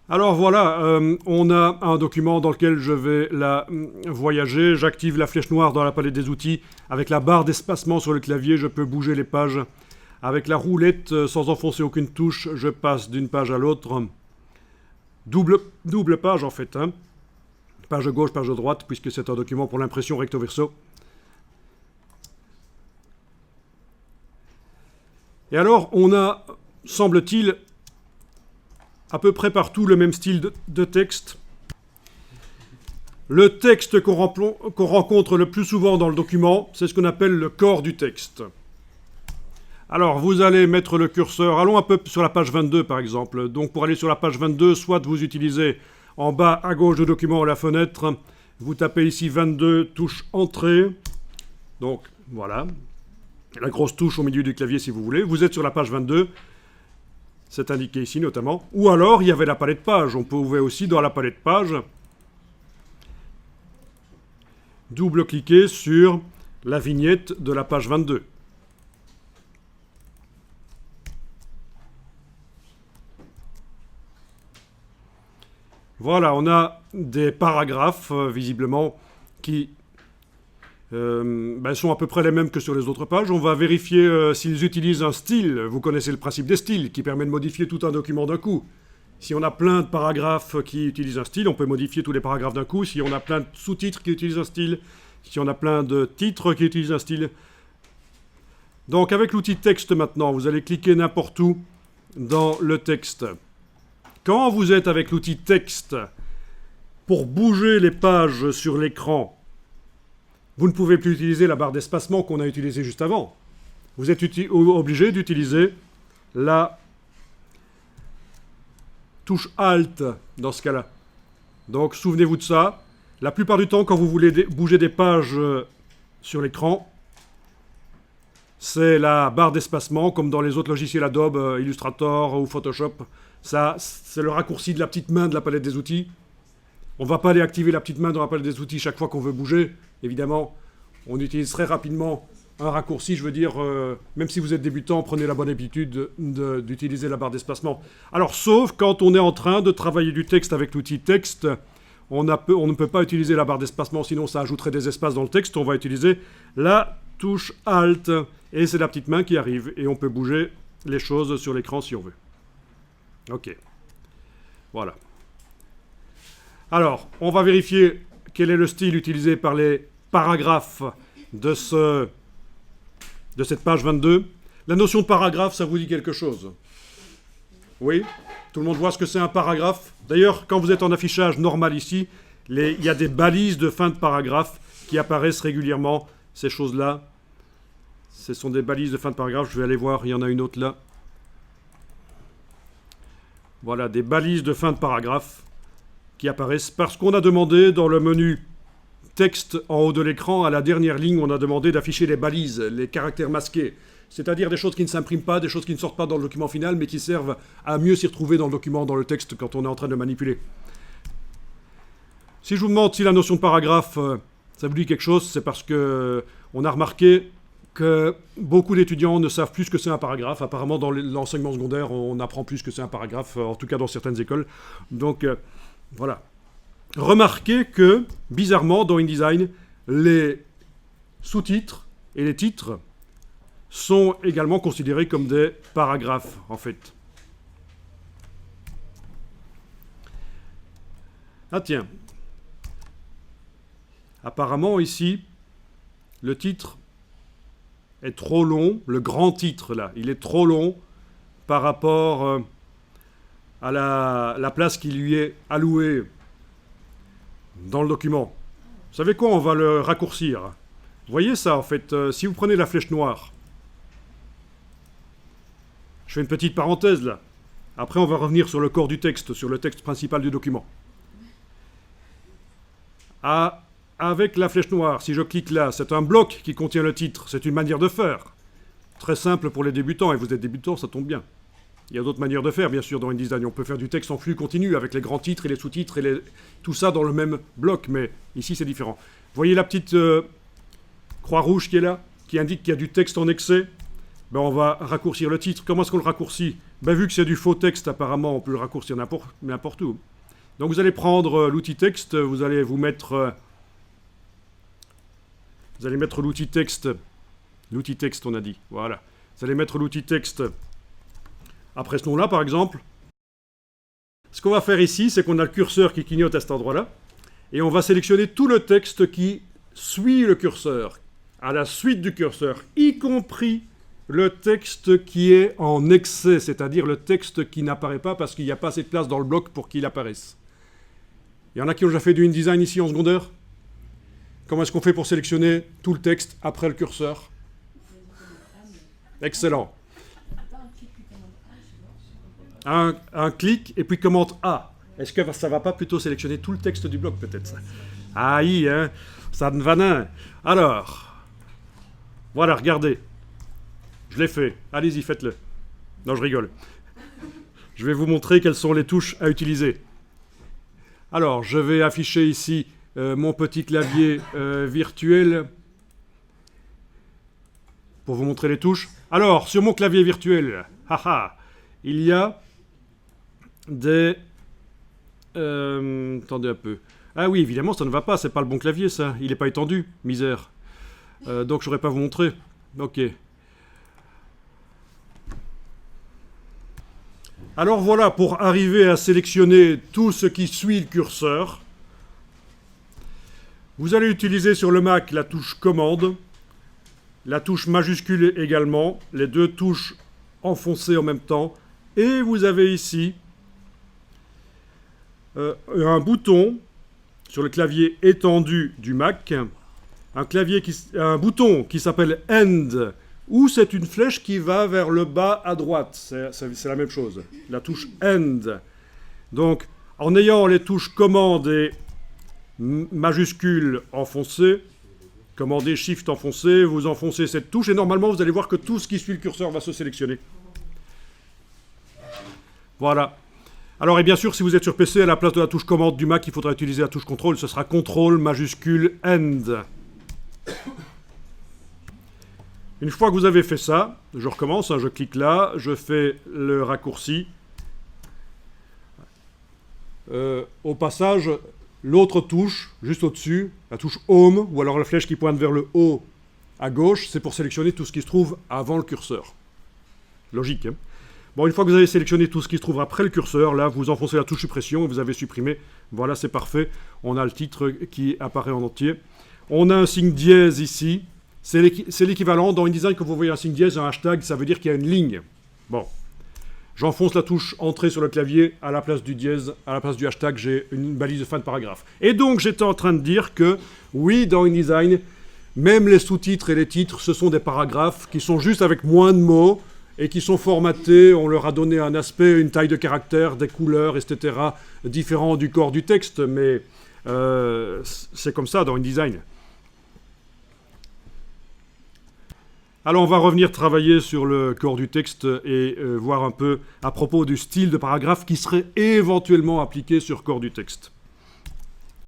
Alors voilà, on a un document dans lequel je vais voyager. J'active la flèche noire dans la palette des outils. Avec la barre d'espacement sur le clavier, je peux bouger les pages. Avec la roulette, sans enfoncer aucune touche, je passe d'une page à l'autre. Double page en fait. Hein. Page gauche, page droite, puisque c'est un document pour l'impression recto verso. Et alors, on a, semble-t-il, à peu près partout le même style de texte. Le texte qu'on rencontre le plus souvent dans le document, c'est ce qu'on appelle le corps du texte. Alors, vous allez mettre le curseur, allons un peu sur la page 22 par exemple. Donc pour aller sur la page 22, soit vous utilisez en bas à gauche du document la fenêtre, vous tapez ici 22, touche entrée. Donc voilà, la grosse touche au milieu du clavier si vous voulez. Vous êtes sur la page 22. C'est indiqué ici notamment. Ou alors, il y avait la palette page. On pouvait aussi, dans la palette page, double-cliquer sur la vignette de la page 22. Voilà, on a des paragraphes, visiblement, qui sont à peu près les mêmes que sur les autres pages. On va vérifier s'ils utilisent un style. Vous connaissez le principe des styles, qui permet de modifier tout un document d'un coup. Si on a plein de paragraphes qui utilisent un style, on peut modifier tous les paragraphes d'un coup. Si on a plein de sous-titres qui utilisent un style, si on a plein de titres qui utilisent un style. Donc avec l'outil texte maintenant, vous allez cliquer n'importe où dans le texte. Quand vous êtes avec l'outil texte, pour bouger les pages sur l'écran, vous ne pouvez plus utiliser la barre d'espacement qu'on a utilisée juste avant. Vous êtes obligé d'utiliser la touche Alt dans ce cas-là. Donc souvenez-vous de ça. La plupart du temps, quand vous voulez bouger des pages sur l'écran, c'est la barre d'espacement, comme dans les autres logiciels Adobe, Illustrator ou Photoshop. Ça, c'est le raccourci de la petite main de la palette des outils. On ne va pas aller activer la petite main dans la palette des outils chaque fois qu'on veut bouger. Évidemment, on utilise très rapidement un raccourci. Je veux dire, même si vous êtes débutant, prenez la bonne habitude d'utiliser la barre d'espacement. Alors, sauf quand on est en train de travailler du texte avec l'outil texte, on ne peut pas utiliser la barre d'espacement, sinon ça ajouterait des espaces dans le texte. On va utiliser la touche Alt, et c'est la petite main qui arrive, et on peut bouger les choses sur l'écran si on veut. Ok. Voilà. Alors, on va vérifier quel est le style utilisé par les paragraphes de cette page 22. La notion de paragraphe, ça vous dit quelque chose? Oui? Tout le monde voit ce que c'est un paragraphe? D'ailleurs, quand vous êtes en affichage normal ici, il y a des balises de fin de paragraphe qui apparaissent régulièrement, ces choses-là. Ce sont des balises de fin de paragraphe. Je vais aller voir, il y en a une autre là. Voilà, des balises de fin de paragraphe qui apparaissent parce qu'on a demandé dans le menu texte en haut de l'écran, à la dernière ligne, on a demandé d'afficher les balises, les caractères masqués. C'est-à-dire des choses qui ne s'impriment pas, des choses qui ne sortent pas dans le document final, mais qui servent à mieux s'y retrouver dans le document, dans le texte, quand on est en train de manipuler. Si je vous demande si la notion de paragraphe, ça vous dit quelque chose, c'est parce que on a remarqué que beaucoup d'étudiants ne savent plus ce que c'est un paragraphe. Apparemment, dans l'enseignement secondaire, on apprend plus ce que c'est un paragraphe, en tout cas dans certaines écoles. Donc, voilà. Remarquez que, bizarrement, dans InDesign, les sous-titres et les titres sont également considérés comme des paragraphes, en fait. Ah tiens. Apparemment, ici, le titre est trop long. Le grand titre, là, il est trop long par rapport à la place qui lui est allouée dans le document. Vous savez quoi? On va le raccourcir. Vous voyez ça, en fait, si vous prenez la flèche noire, je fais une petite parenthèse, là. Après, on va revenir sur le corps du texte, sur le texte principal du document. Avec la flèche noire, si je clique là, c'est un bloc qui contient le titre. C'est une manière de faire. Très simple pour les débutants, et vous êtes débutant, ça tombe bien. Il y a d'autres manières de faire, bien sûr, dans InDesign. On peut faire du texte en flux continu, avec les grands titres et les sous-titres, et tout ça dans le même bloc, mais ici, c'est différent. Vous voyez la petite croix rouge qui est là, qui indique qu'il y a du texte en excès? ben on va raccourcir le titre. Comment est-ce qu'on le raccourcit? Ben, vu que c'est du faux texte, apparemment, on peut le raccourcir n'importe où. Donc vous allez prendre l'outil texte, vous allez vous mettre... vous allez mettre l'outil texte on a dit, voilà. Vous allez mettre l'outil texte après ce nom-là, par exemple. Ce qu'on va faire ici, c'est qu'on a le curseur qui clignote à cet endroit-là, et on va sélectionner tout le texte qui suit le curseur, à la suite du curseur, y compris le texte qui est en excès, c'est-à-dire le texte qui n'apparaît pas parce qu'il n'y a pas assez de place dans le bloc pour qu'il apparaisse. Il y en a qui ont déjà fait du InDesign ici en secondaire? Comment est-ce qu'on fait pour sélectionner tout le texte après le curseur? Excellent. Un clic et puis commande A. Est-ce que ça ne va pas plutôt sélectionner tout le texte du bloc peut-être? Aïe, hein, ça ne va rien. Alors, voilà, regardez. Je l'ai fait. Allez-y, faites-le. Non, je rigole. Je vais vous montrer quelles sont les touches à utiliser. Alors, je vais afficher ici mon petit clavier virtuel pour vous montrer les touches. Alors, sur mon clavier virtuel, il y a des... attendez un peu. Ah oui, évidemment, ça ne va pas, c'est pas le bon clavier, ça. Il n'est pas étendu, misère. Donc, je n'aurais pas vous montrer. Ok. Alors voilà, pour arriver à sélectionner tout ce qui suit le curseur, vous allez utiliser sur le Mac la touche commande, la touche majuscule également, les deux touches enfoncées en même temps, et vous avez ici un bouton sur le clavier étendu du Mac, un bouton qui s'appelle End, ou c'est une flèche qui va vers le bas à droite. C'est la même chose. La touche End. Donc, en ayant les touches commande et majuscule enfoncées, commande et shift enfoncé, vous enfoncez cette touche et normalement vous allez voir que tout ce qui suit le curseur va se sélectionner. Voilà. Alors, et bien sûr, si vous êtes sur PC, à la place de la touche commande du Mac, il faudra utiliser la touche contrôle. Ce sera contrôle majuscule End. Une fois que vous avez fait ça, je recommence, je clique là, je fais le raccourci. Au passage, l'autre touche, juste au-dessus, la touche Home, ou alors la flèche qui pointe vers le haut à gauche, c'est pour sélectionner tout ce qui se trouve avant le curseur. Logique, hein? Bon, une fois que vous avez sélectionné tout ce qui se trouve après le curseur, là, vous enfoncez la touche suppression et vous avez supprimé. Voilà, c'est parfait. On a le titre qui apparaît en entier. On a un signe dièse ici. C'est l'équivalent dans InDesign que vous voyez un signe dièse, un hashtag, ça veut dire qu'il y a une ligne. Bon. J'enfonce la touche entrée sur le clavier, à la place du dièse, à la place du hashtag, j'ai une balise de fin de paragraphe. Et donc, j'étais en train de dire que, oui, dans InDesign, même les sous-titres et les titres, ce sont des paragraphes qui sont juste avec moins de mots et qui sont formatés, on leur a donné un aspect, une taille de caractère, des couleurs, etc., différents du corps du texte, mais c'est comme ça dans InDesign. Alors on va revenir travailler sur le corps du texte et voir un peu à propos du style de paragraphe qui serait éventuellement appliqué sur corps du texte.